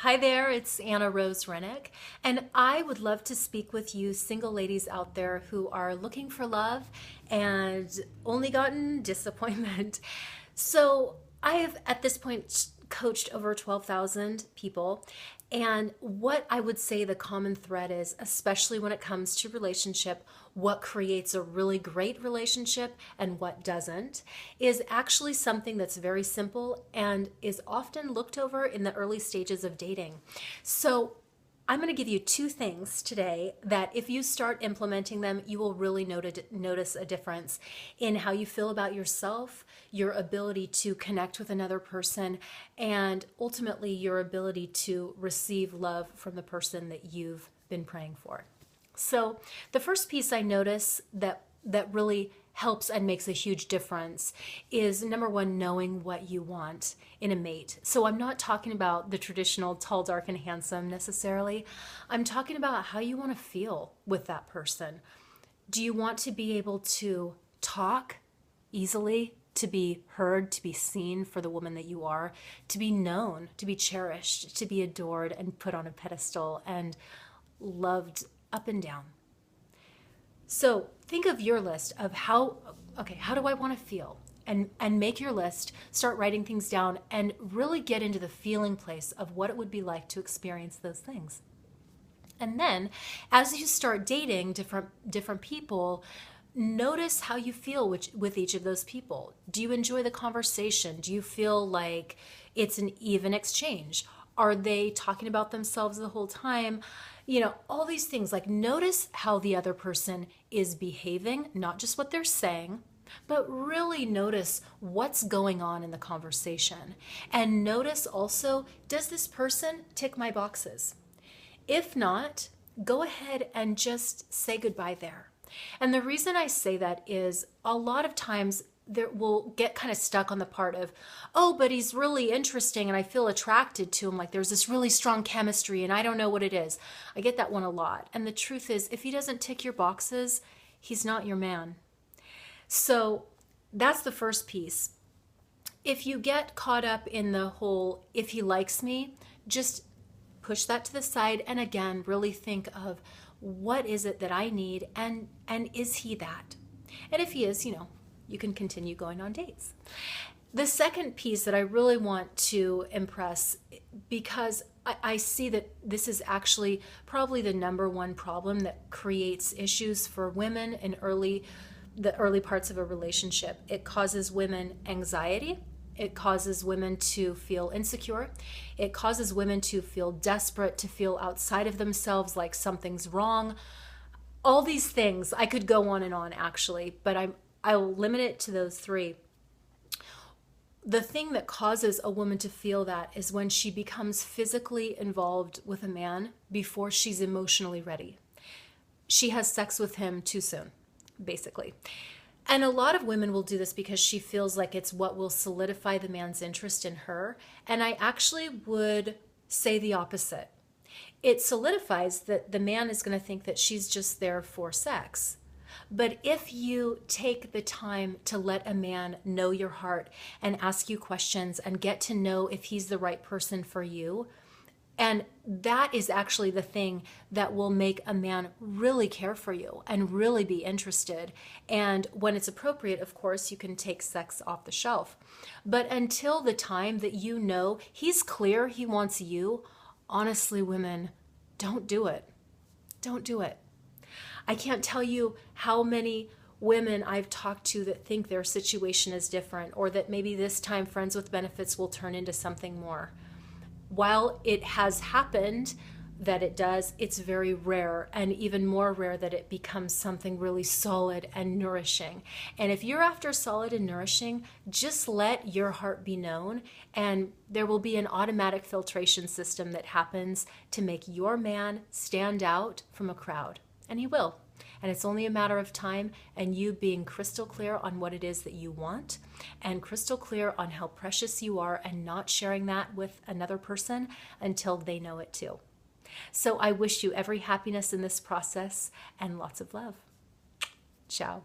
Hi there, it's Anna Rose Rennick, and I would love to speak with you single ladies out there who are looking for love and only gotten disappointment. So, I have at this point coached over 12,000 people, and what I would say the common thread is, especially when it comes to relationship, what creates a really great relationship and what doesn't, is actually something that's very simple and is often looked over in the early stages of dating. So, I'm going to give you two things today that if you start implementing them, you will really notice a difference in how you feel about yourself, your ability to connect with another person, and ultimately your ability to receive love from the person that you've been praying for. So, the first piece I notice that really helps and makes a huge difference is number one, knowing what you want in a mate. So I'm not talking about the traditional tall, dark, and handsome necessarily. I'm talking about how you want to feel with that person. Do you want to be able to talk easily, to be heard, to be seen for the woman that you are, to be known, to be cherished, to be adored and put on a pedestal and loved up and down? So think of your list of how do I want to feel? And make your list, start writing things down, and really get into the feeling place of what it would be like to experience those things. And then as you start dating different people, notice how you feel with each of those people. Do you enjoy the conversation? Do you feel like it's an even exchange? Are they talking about themselves the whole time? All these things. Like, notice how the other person is behaving, not just what they're saying, but really notice what's going on in the conversation. And notice also, does this person tick my boxes? If not, go ahead and just say goodbye there. And the reason I say that is a lot of times there will get kind of stuck on the part of, oh, but he's really interesting and I feel attracted to him. Like, there's this really strong chemistry and I don't know what it is. I get that one a lot. And the truth is, if he doesn't tick your boxes, he's not your man. So that's the first piece. If you get caught up in the whole, if he likes me, just push that to the side. And again, really think of, what is it that I need? And is he that? And if he is, you can continue going on dates. The second piece that I really want to impress, because I see that this is actually probably the number one problem that creates issues for women in the early parts of a relationship. It causes women anxiety. It causes women to feel insecure. It causes women to feel desperate, to feel outside of themselves, like something's wrong. All these things, I could go on actually, but I'll limit it to those three. The thing that causes a woman to feel that is when she becomes physically involved with a man before she's emotionally ready. She has sex with him too soon, basically. And a lot of women will do this because she feels like it's what will solidify the man's interest in her. And I actually would say the opposite. It solidifies that the man is going to think that she's just there for sex. But if you take the time to let a man know your heart and ask you questions and get to know if he's the right person for you, and that is actually the thing that will make a man really care for you and really be interested. And when it's appropriate, of course, you can take sex off the shelf. But until the time that you know he's clear he wants you, honestly, women, don't do it. Don't do it. I can't tell you how many women I've talked to that think their situation is different, or that maybe this time friends with benefits will turn into something more. While it has happened that it does, it's very rare, and even more rare that it becomes something really solid and nourishing. And if you're after solid and nourishing, just let your heart be known, and there will be an automatic filtration system that happens to make your man stand out from a crowd. And he will. And it's only a matter of time and you being crystal clear on what it is that you want and crystal clear on how precious you are and not sharing that with another person until they know it too. So I wish you every happiness in this process and lots of love. Ciao.